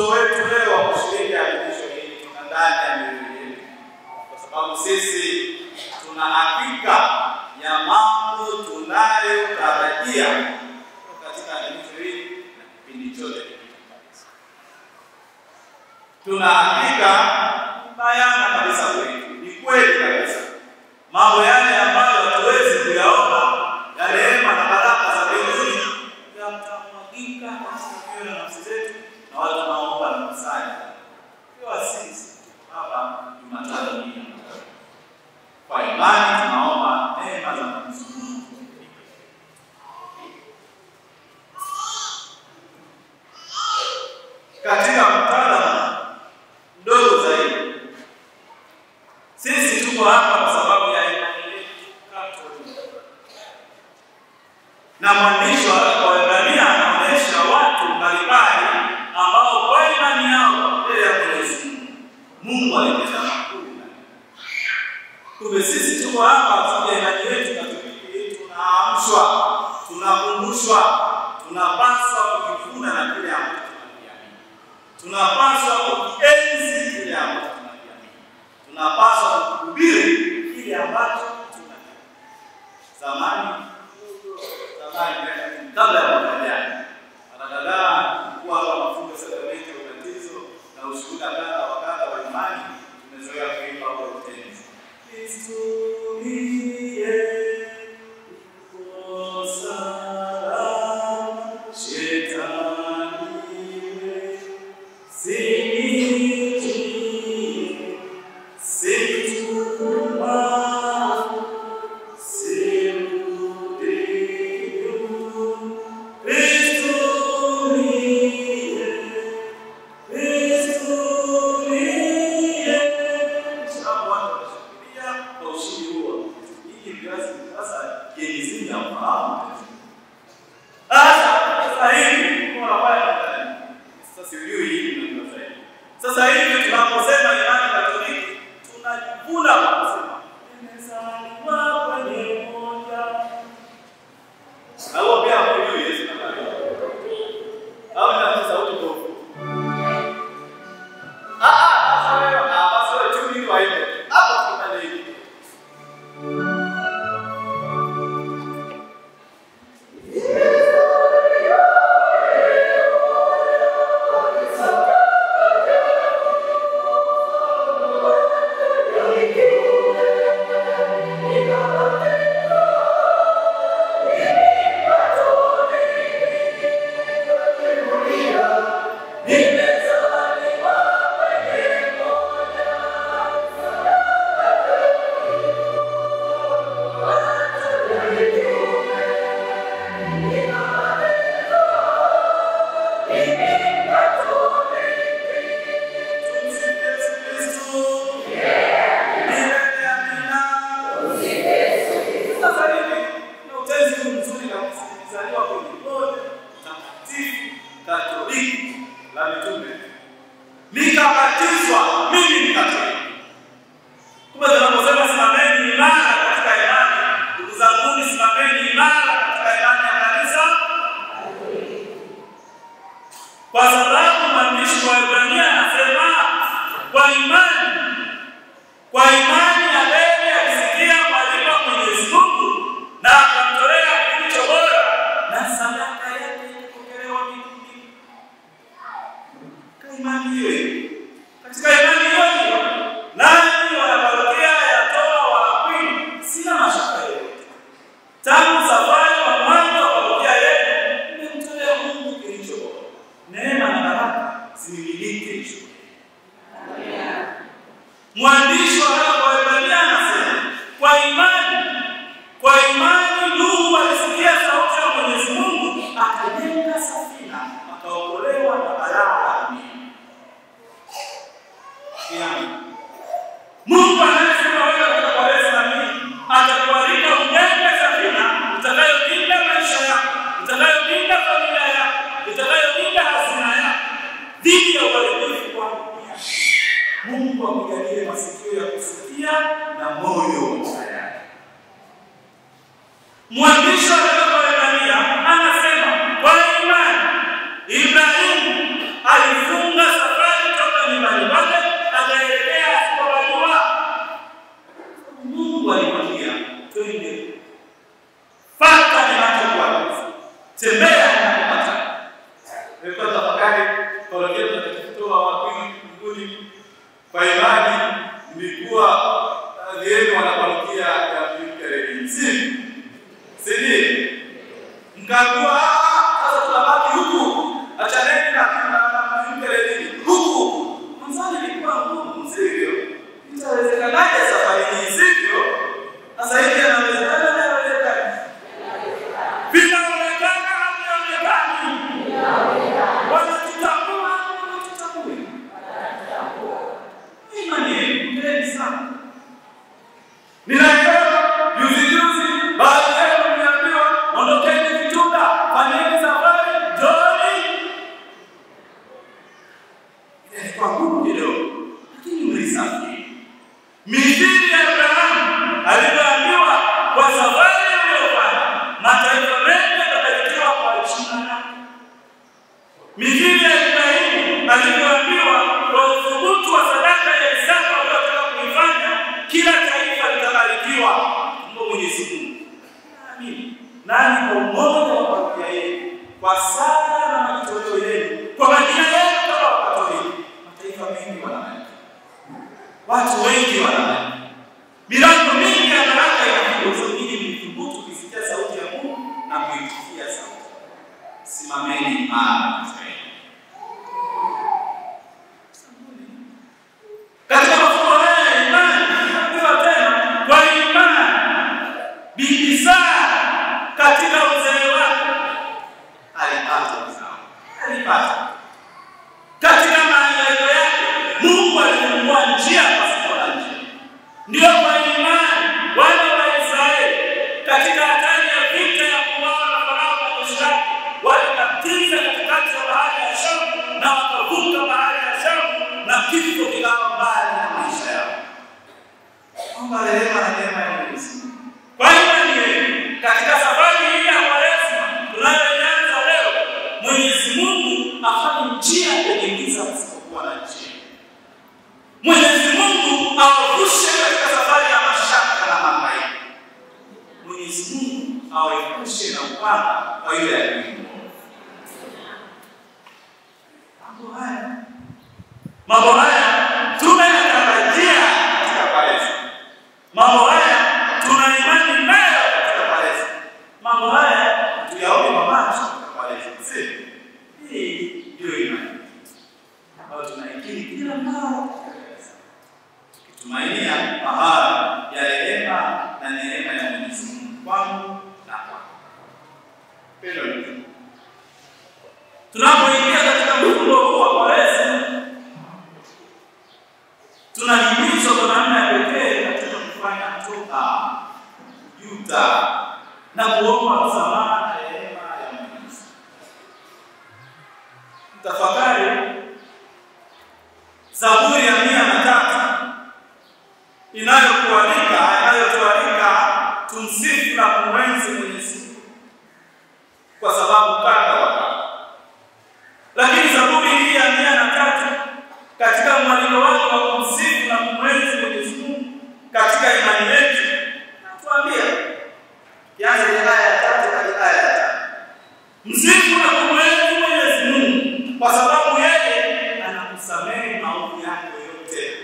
Wito wetu leo wa kushiriki adhimisho hili tuna ndani ya mioyo yetu, kwa sababu sisi tuna hakika ya mambo tunayotarajia katika adhimisho hili na kipindi chote kabisa. Tuna hakika bayana kabisa kwetu, ni kweli kabisa, mambo yale ambayo hatuwezi kuyaona ya rehema na baraka za mbinguni yatamwagika katika mioyo na nafsi zetu, na watu wanaomba na kusali kwa sisi hapa Jumatano hii. Kwa imani tunaomba neema za Mungu. Katika muktadha mdogo zaidi, sisi tuko hapa kwa sababu ya imani yetu Katoliki. Na mwandishi wa Waebrania anaonyesha watu mbalimbali ambao kwa imani yao mbele ya Mwenyezi Mungu alitenda makuu. Kumbe sisi tuko hapa kwa sababu ya imani yetu Katoliki, tunaamshwa, tunakumbushwa, tunapaswa kujivuna na kile ambacho tunakiamini. Tunapaswa kuenzi kile ambacho tunakiamini. Tunapaswa kuhubiri kile ambacho tunakiamini. Zamani kabla ya mwaka jana, anadada kuwa kwa mafunzo sakramenti ya ubatizo na ushuhuda kadha wa kadha wa imani, tumezoea kuimba kwa utenzi. Kristo ndiye kosa shetani sasa hivi tunaposema imani Katoliki, tunajivuna kwa kusema nimezaliwa kwenye moja. Au pia hujui Yesu na Maria. Au na sauti ndogo. Basi wewe tu ni waende. Hapo tunataka nini? Katoliki la mitume nikabatizwa mimi Mkatoliki. Kumbe tunaposema simameni imara katika imani, ndugu zangu, simameni imara katika imani ya kanisa Katoliki, kwa sababu mwandishi wa Waebrania anasema kwa imani Abeli alisikia mwaliko wa Mwenyezi Mungu na akamtolea kilicho bora, na sadaka yake ilipokelewa mbinguni. Imani hiyo, katika imani hiyo, nani wanaparokia yatoa waapini, sina mashaka yoyote. Tangu safari wa mwanzo wa parokia yetu, nimemtolea Mungu kilicho bora. Neema na baraka zimiliki hicho. Mwandishi wa Waebrania anasema kwa imani Nuhu alisikia sauti ya Mwenyezi Mungu, akajenga safina, akaokolewa na balaa la dunia. Mungu anasema wewe utakuweza na mimi, atakualika ujenge safina itakayolinda maisha yako, itakayolinda familia yako, itakayolinda hazina yako dhidi ya uharibifu wa dunia. Mungu akujalie masikio ya kusikia na moyo tayari. Mwandishi wa Waebrania anasema kwa imani Ibrahimu alifunga kutoa wakili mbinguni kwa imani mlikuwa yenu wanaparokia ya Mkereni. Sisi mkagua sasa tunabaki huku. Achaneni na Mkereni huku. Mwanzo ilikuwa ngumu, sivyo? Itawezekanaje safari hii, sivyo? Sasa hivi inawezekana na inawezekana. Vinaonekana au vinaonekana? Wanatutambua, wanatutambua. Imani ndio sana. Ninaelewa juzi baadhi yenu mliambiwa ondokeni Kitunda, fanyeni safari Joni. Kwa ngumu kidogo, lakini mlisafiri. Mithili ya Abrahamu alipoambiwa kwa safari aliyofanya mataifa mengi yatabarikiwa kwa jina lake. Mithili ya Ibrahimu alipoambiwa kwa uthubutu wa sadaka ya Isaka aliyotaka kuifanya kila taifa litabarikiwa kwa Mwenyezi Mungu. Nani kwa umoja wa parokia yenu, kwa sala na matoleo yenu, kwa majina yenu kama Wakatoliki, mataifa mengi wanabarikiwa. Watu wengi wanabarikiwa. Milango mingi ya baraka inafunguliwa ili mthubutu kusikia sauti ya Mungu na kuitikia sauti. Simameni imara. Katika mafunzo haya ya imani, tunapewa tena kwa imani. Bibi Sara katika uzee wake alipata uzao. Alipata. Katika mahangaiko yake Mungu alifungua njia pasipo na njia. Ndio kwa imani wana wa Israeli katika hatari ya vita ya kuuawa na Farao na jeshi lake walikatiza katikati ya bahari ya Shamu na wakavuka bahari ya Shamu na kifo kikawa mbali na maisha yao. Omba rehema na neema ya Mwenyezi Mungu. Kwa imani yenu katika safari hii ya Kwaresma tunayoanza leo, Mwenyezi Mungu afanye njia kwenye giza pasipokuwa na njia. Mwenyezi Mungu awavushe katika safari ya mashaka na mahangaiko. Mwenyezi Mungu awaepushe na upanga wa yule aliye. Mambo haya tunayatarajia katika Kwaresma. Mambo haya tuna imani nayo katika Kwaresma. Mambo haya tuyaone mamacho katika Kwaresma. Hii ndio imani ambayo tunaikiri kila mara tukimainia mahali ya rehema na neema ya Mwenyezi Mungu kwangu na kwako. Pendo letu. Tunapoingia katika mfungo huu wa Kwaresma, tunahimizwa kwa namna ya pekee katika kufanya toba, juta na kuomba msamaha na rehema ya Mwenyezi. Tafakari Zaburi ya 103 inayotualika tumsifu na kumwenzi Mwenyezi Mungu kwa sababu kadha wa kadha. Lakini Zaburi hii ya 103 katika mwaliko wake wa kumsifu na kumwenzi Mwenyezi Mungu katika imani yetu natuambia kianza aya ya 3 hadi aya ya 5. Msifu na kumwenzi Mwenyezi Mungu kwa sababu yeye anakusamehe maovu yako yote.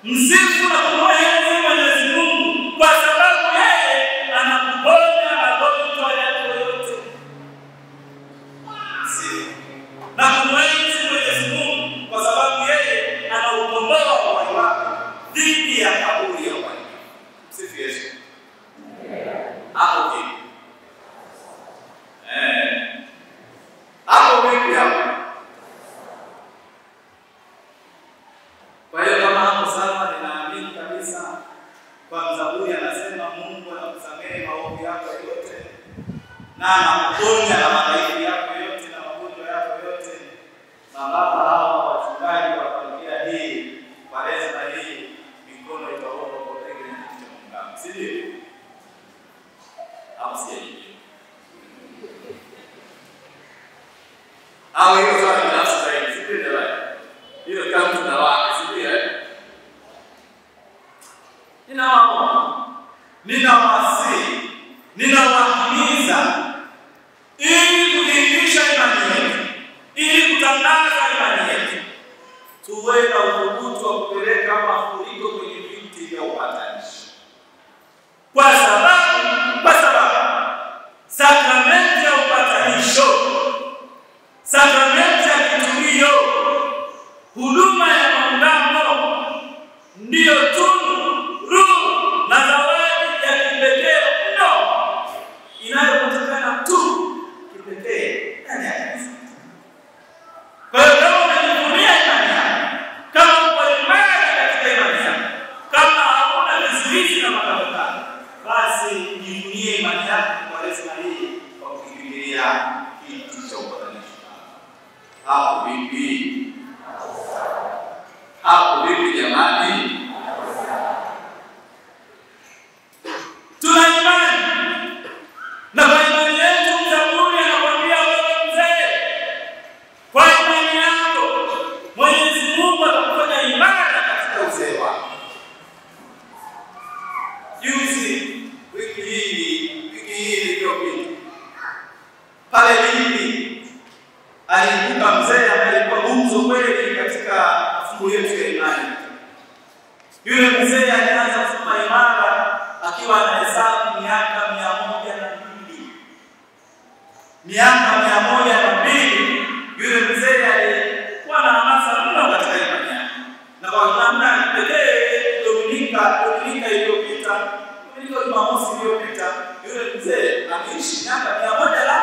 Msifu na kumwenzi Mwenyezi Mungu kwa sababu yeye anakuponya magonjwa yako yote. Msifu na kumwenzi Mwenyezi Mungu kwa sababu yeye anaukomboa uhai wako dhidi ya kaburi ya uhai. Msifu Yesu. Hapo vipi? Hapo vipi hapo? Kwa hiyo kama hapo sawa, ninaamini kabisa kwa Zaburi anasema Mungu anakusamehe maovu yako yote na anakuponya na madhaifu yako yote na magonjwa yako yote. Na baba hawa wachungaji wa parokia hii, Kwaresma hii, mikono itaomba kwa tegele na kitu cha Mungu. Si ndio? Hapo si hiyo. Au hiyo swali la sasa hivi, si ndio? Hiyo kama tunawaka, si ndio? Ninawasihi, ninawahimiza ili kukomaza imani yetu, tuwe na uthubutu wa kupeleka mafuriko kwenye viti vya upatanisho. Kwa sababu sakramenti ya upatanisho, sakramenti ya kitubio, huduma ya maungamo ndiyo tunu, roho na zawadi ya kipekee mno inayopatikana tu kipekee ndani ya kanisa. Kwa hiyo kama unajivunia imani yako, kama uko imara katika imani yako, kama hauna vizuizi na makabila, basi jivunie imani yako kwa Yesu hii kwa kukimbilia kiti cha upatanisho. Hapo vipi? Hapo vipi jamani? Tuna imani. Na kwa imani yetu Zaburi anakuambia wewe mzee, kwa imani yako Mwenyezi Mungu atakufanya imara katika uzee wako. Juzi wiki hii iliyopita pale Lindi aliibuka mzee ambaye alikuwa gumzo kweli katika fungu yetu ya imani. Yule mzee alianza kusimama imara akiwa anahesabu miaka 102. Miaka 102, yule mzee alikuwa na hamasa mno katika imani yake. Na kwa namna pekee Dominika iliyopita, Jumamosi iliyopita, yule mzee ameishi miaka 100.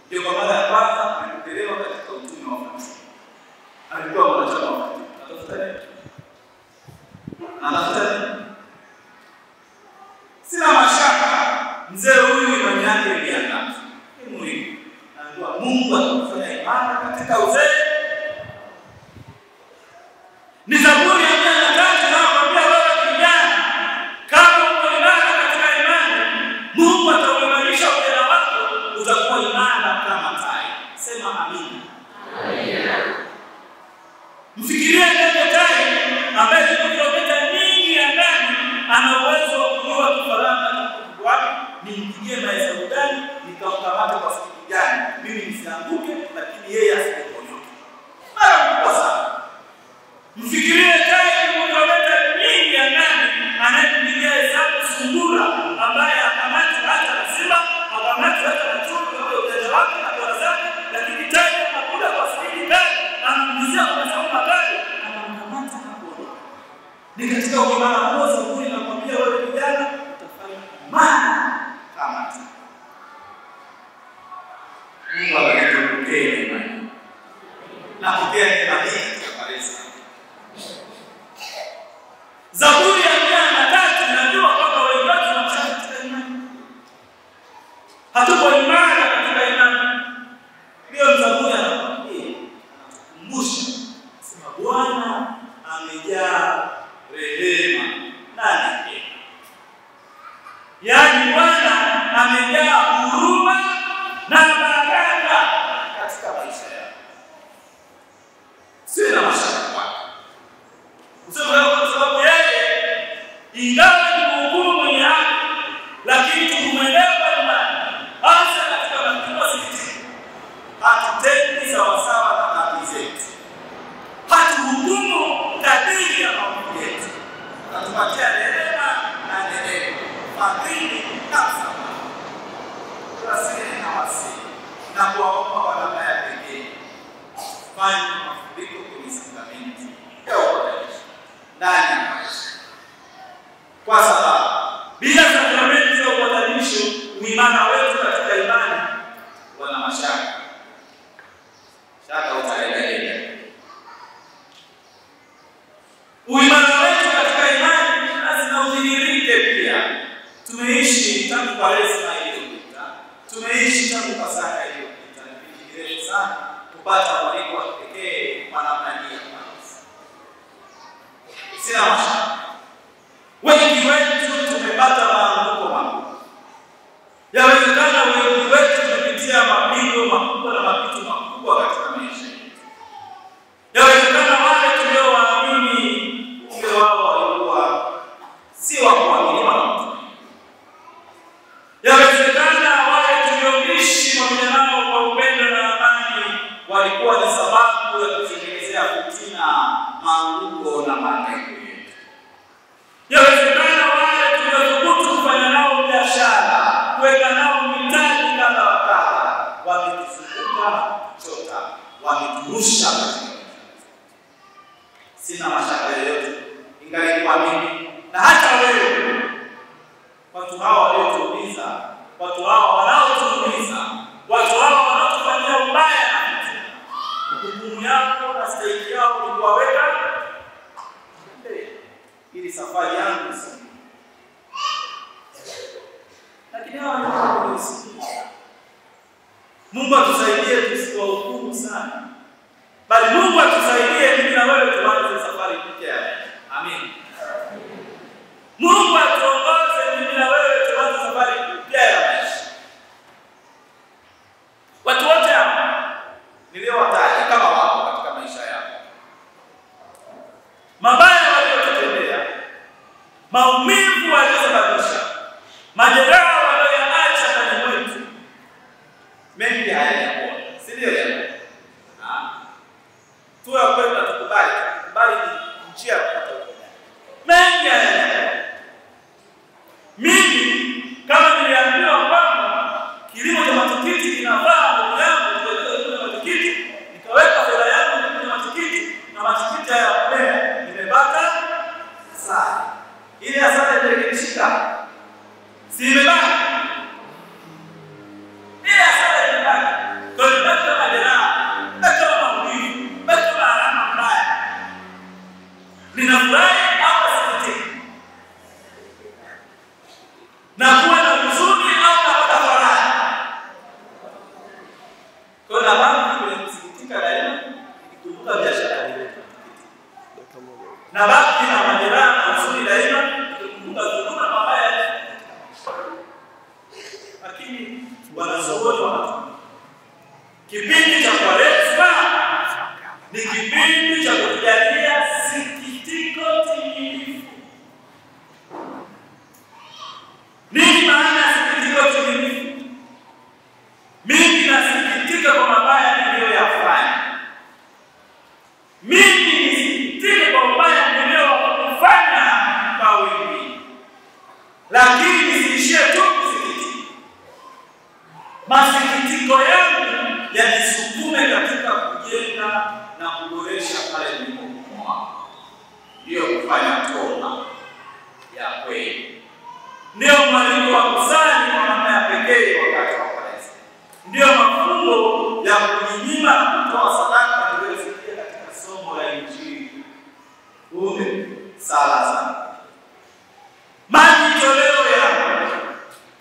Ndio kwa mara ya kwanza alipokelewa katika utume wa Mungu. Alikuwa mwanachama wa Mungu. Anafuta. Sina mashaka mzee huyu imani yake ilianza. Ni muhimu. Anajua Mungu atakufanya imara katika uzee. Ni Zaburi ya 103 inayokuambia wewe kijana, kama uko imara katika imani, Mungu atakuimarisha ujana wako, utakuwa imara kama tai. Sema amina. Amina. Mfikirie ndege tai ambaye yuko kilomita nyingi angani, ana uwezo wa kujua kifaranga wapi, nimpigie mahesabu gani, nikamkamata kwa siku gani, mimi nisianguke, lakini yeye asiponyoke. Mara kubwa sana. Mfikirie tai yuko kilomita nyingi angani, anayepigia hesabu sungura ambaye akamati hata na simba, akamati hata na chungu kwa ujanja wake na bora zake, lakini tai anakuja kwa spidi gani, anamvizia kwa sababu magari, anamkamata hapo. Ni katika uimara huo Zaburi inakwambia wewe kijana utafanya imara kama tai. Mungu atakupokea imani. Na kupokea imani katika kanisa. Zaburi ya 103 inajua kwamba wewe unamshaka katika imani. Hatuko imara katika imani. Ndio Zaburi anakuambia, anakukumbusha, sema Bwana amejaa rehema na neema. Yaani Bwana amejaa huruma na baraka katika maisha yako. Sina mashaka kwake. Kwa sababu yeye ingawa ni mhukumu mwenye haki, lakini tumwelewa imani. Hasa katika matukio sisi hatutendi sawasawa na haki zetu. Hatuhukumu kadiri ya maovu yetu. Tunatupatia rehema na neema, fadhili na msamaha. Tunasema na wasi na kuwaomba kwa namna ya pekee fanye mafuriko kwenye sakramenti ya upatanisho ndani ya maisha. Kwa sababu bila sakramenti ya upatanisho, uimara wetu katika imani wana mashaka. Shaka utaendelea. Uimara wetu katika imani lazima udhihirike pia. Tumeishi tangu Kwaresma iliyopita, tumeishi tangu Pasaka iliyopita, ni kirefu sana kupata mwaliko wa pekee kwa namna hii ya kanisa. Sina mashaka. Wengi wetu tumepata maanguko makubwa. Yawezekana wengi wetu tumepitia mapigo makubwa na mapito makubwa katika maisha yetu. Yawezekana wale tuliowaamini kumbe wao walikuwa si wa kuaminiwa na mtu. Yawezekana wale tulioishi pamoja nao kwa upendo na amani walikuwa ni sababu ya kutengenezea fitina, maanguko na mahangaiko yetu. Yawezekana wale tuliothubutu kufanya nao biashara, kuweka nao mitaji kadha wa kadha, wametuzunguka na kutuchota, wameturusha katika. Sina mashaka yoyote, ingali kwa mimi na hata wewe, watu hawa waliotuumiza, watu hawa wanaotuumiza, watu hawa wanaotufanyia ubaya na fitina, hukumu yako na stahiki yao ni kuwaweka ili safari yangu si. Lakini hawa ni wanaotuumiza. Mungu atusaidie tusiwahukumu sana, bali Mungu atusaidie mimi na wewe tuanze safari mpya. Amen. Mungu atuongoze mimi na wewe tuanze safari mpya ya maisha. Watu wote hapa niliowataja kama wako katika maisha yao, mabaya waliyotutendea, maumivu waliyosababisha, majeraha walioyaacha ndani mwetu, mengi hayajapona, si ndio jamani? Tuwe kweli na tukubali njia ya kupata uponyaji. Mengi hayajapona. Mimi kama niliambiwa kwamba kilimo cha matikiti kinafaa ndugu yangu kwa matikiti, nikaweka fedha yangu kwenye matikiti na matikiti hayapona, nimepata hasara. Ile hasara imerekebishika, si imebaki? Ile hasara imebaki. Kwa hiyo ndio majeraha, ndio maumivu, ndio alama mbaya. Ninafurahi au sikitiki? Na kuwa na huzuni au napata faraja? Kwa na baki kwenye kusikitika daima, nikikumbuka biashara ile. Na baki na majeraha na huzuni daima, nikikumbuka dhuluma mabaya. Lakini wanazuoni wanasema kipindi cha Kwaresma ni kipindi cha kujalia sikitiko timilifu. Nini maana ya sikitiko timilifu? Mimi nasikitika kwa mabaya niliyoyafanya. Mimi nisikitika kwa mabaya niliyofanya kwa wengine. Lakini nisiishie tu kusikitika. Masikitiko yangu yanisukume katika kujenga na kuboresha pale nilipokuwa. Ndio kufanya toba ya kweli. Ndio mwaliko wa kusali kwa namna ya pekee wakati wa Kwaresma. Ndio mafunzo ya kujinyima na kutoa sadaka tuliyosikia katika somo la Injili. Sala sana. Majitoleo yangu,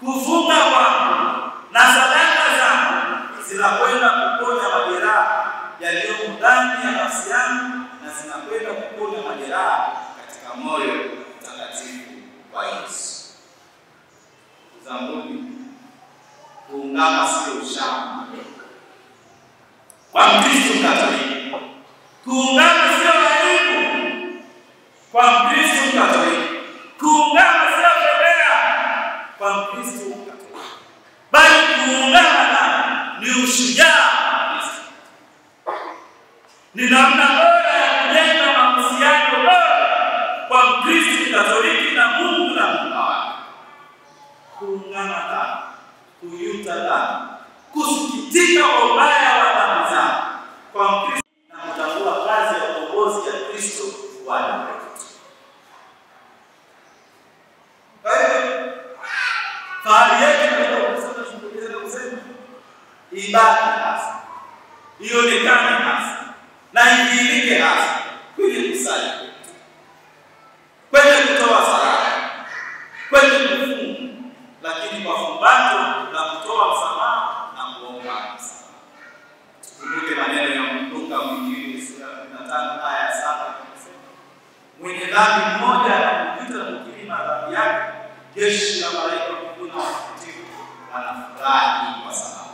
kufunga kwangu na sadaka zangu zinakwenda kuponya majeraha yaliyo ndani ya nafsi yangu na zinakwenda kuponya majeraha katika moyo mtakatifu wa Yesu. Zambuni, kuungama sio ushamba. Kwa Mkristo Mkatoliki, kuungama sio aibu. Kwa Mkristo Mkatoliki, kuungama sio fedheha. Kwa Mkristo Mkatoliki, bali kuungama ni ushujaa. Ni namna bora ya kujenga mahusiano bora kwa Mkristo Mkatoliki na Mungu na Muumba wake. Kuungana dhambi, kuyuta dhambi, kusikitika kwa ubaya wa dhambi zake kwa Mkristo na kutambua kazi ya ukombozi ya Kristo Bwana wetu. Kwa hiyo fahari yetu ndio kusema ibada hasa, ionekane hasa na iilike hasa kwenye kusali, kwenye kutoa sadaka, kwenye kufunga, lakini kwa fumbato la kutoa msamaha na kuomba msamaha. Tukumbuke maneno ya Luka mwinjili sura 15 aya ya 7 inasema, mwenye dhambi mmoja anapopita kukiri madhambi yake, jeshi la malaika wa mbinguni na watakatifu wanafurahi kwa sababu.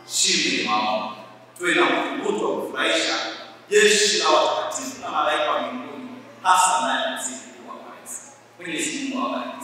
Shindi ni maombi. Tuwe na uthubutu wa kufurahisha jeshi la watakatifu na malaika wa mbinguni, hasa naye msifu wa Kwaresma. Mwenyezi Mungu awabariki.